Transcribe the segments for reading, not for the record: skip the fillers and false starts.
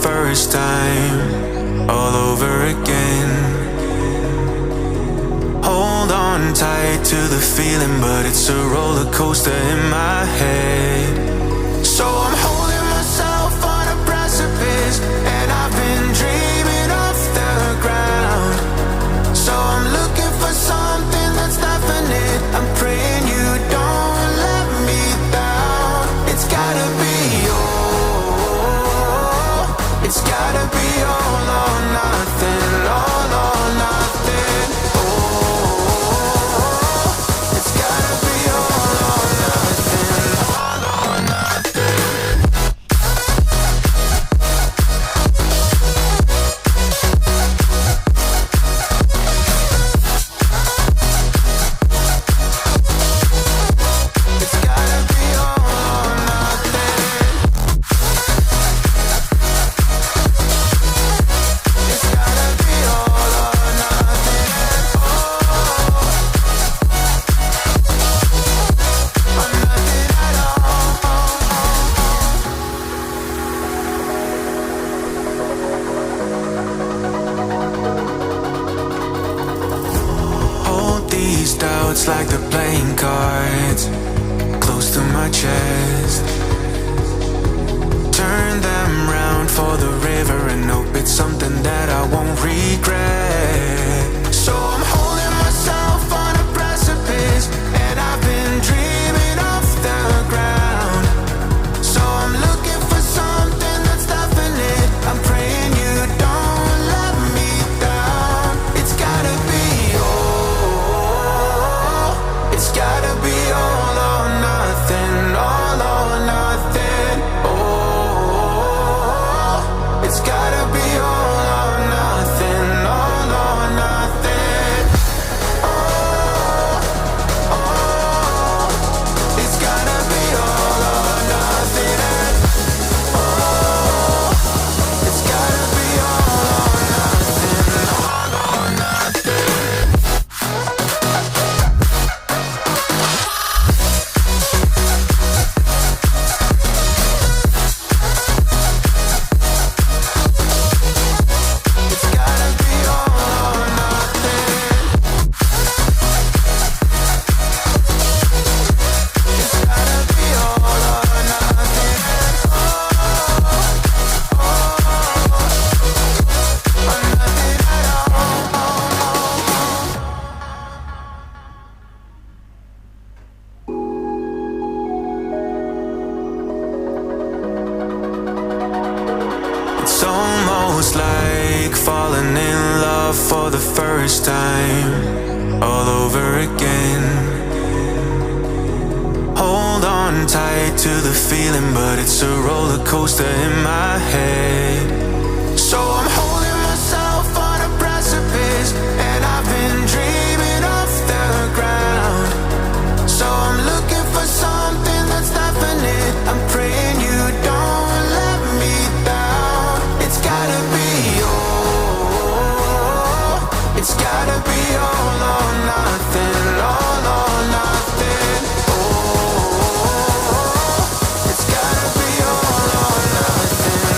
first time, all over again. Hold on tight to the feeling, but it's a roller coaster in my head. So I'm holding myself on a precipice, and I've been dreaming off the ground. So I'm looking for something that's definite. I'm praying you don't let me down. It's gotta be all. It's gotta be all or nothing. All or nothing. Oh, it's gotta be all or nothing. All or nothing. It's gotta be all or nothing. It's gotta be all or nothing. Oh, or nothing at all. Hold these doubts like they're playing cards, close to my chest. Turn them round for the river and hope it's something that I won't regret. So I'm holding myself on a precipice, and I've been dreaming off the ground. So I'm looking for something that's definite. I'm praying you don't let me down. It's gotta be all. It's gotta be all or nothing. All or nothing. Oh, it's gotta be all or nothing. All or nothing. Oh, oh, it's gotta be all or nothing. Oh, it's gotta be all or nothing. All or nothing. It's gotta be all or nothing. It's gotta be all or nothing. Oh, or nothing at all. It's almost like falling in love for the first time, all over again. Hold on tight to the feeling, but it's a roller coaster in my head. So I'm holding myself on a precipice, and I've been dreaming off the ground. So I'm looking for something that's definite. I'm praying you don't let me down. It's gotta be all. It's gotta be all or nothing. All or nothing. Oh, it's gotta be all or nothing.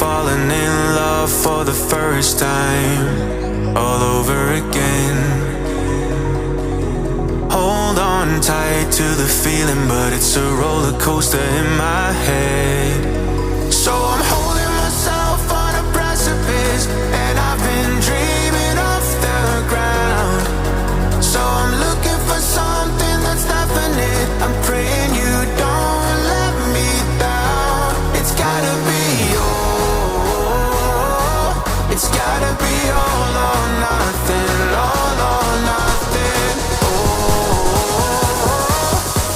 falling in love for the first time, all over again. Hold on tight to the feeling, but it's a roller coaster in my head. So I'm holding myself on a precipice, and I've been dreaming off the ground. So I'm looking for something that's definite. I'm praying you don't let me down. It's gotta be it's gotta be all or nothing, all or nothing. Oh,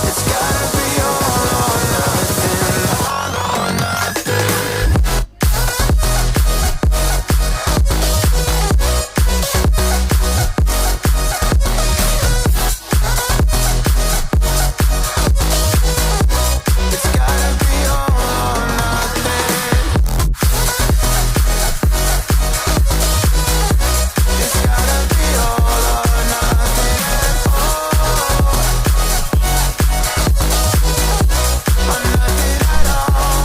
it's gotta be all or nothing, all or nothing. It's gotta be all or nothing. It's gotta be all or nothing. Oh, or nothing at all.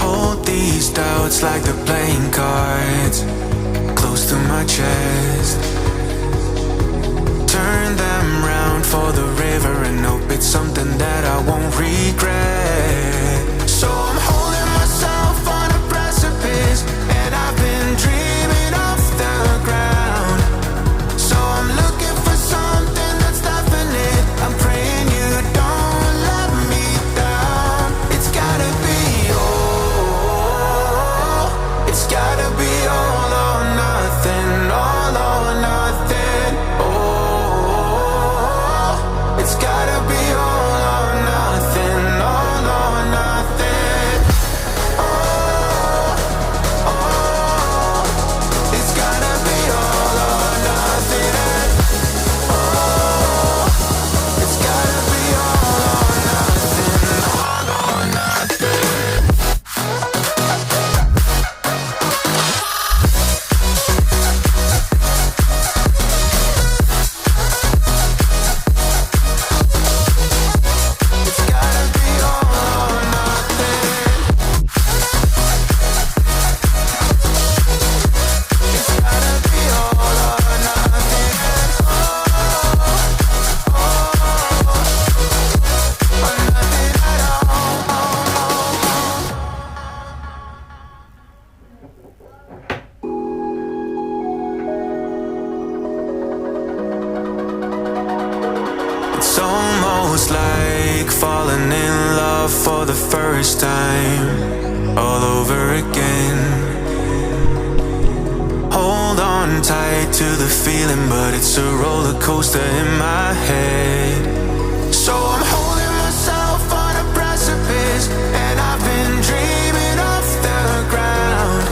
Hold these doubts like they're playing cards, close to my chest. Turn them round for the river and hope it's something that I won't regret. So I'm holding myself on a precipice, and I've been dreaming off the ground. So I'm looking for something that's definite. I'm praying you don't let me down. It's gotta be all. It's gotta be all or nothing, all or nothing. Oh, it's gotta be all or nothing, all or nothing. Oh, oh, it's gotta be all or nothing. Oh, it's gotta be all or nothing, all or nothing. It's gotta be all or nothing. It's gotta be all or nothing. Oh, or nothing at all. It's almost like falling in love for the first time, all over again. Hold on tight to the feeling, but it's a roller coaster in my head. So I'm holding myself on a precipice, and I've been dreaming off the ground.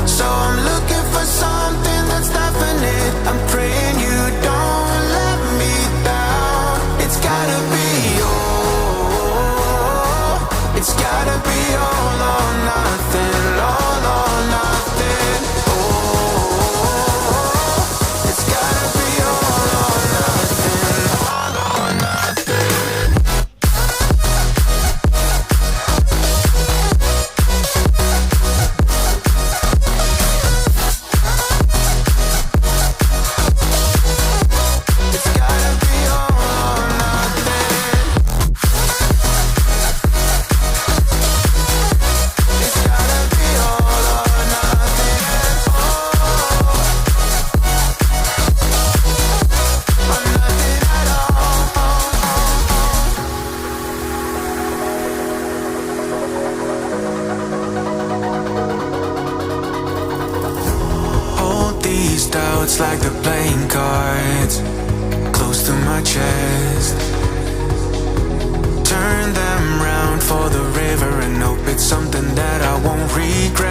So I'm looking for something that's definite. I'm praying you don't let me down. It's gotta be all. It's gotta be all or nothing, all or nothing. Oh, it's gotta be all or nothing, all or nothing. It's gotta be all or nothing. It's gotta be all or nothing. Oh, or nothing at all. Hold these doubts like they're playing cards, close to my chest. Turn them round for the river and hope it's something that I won't regret.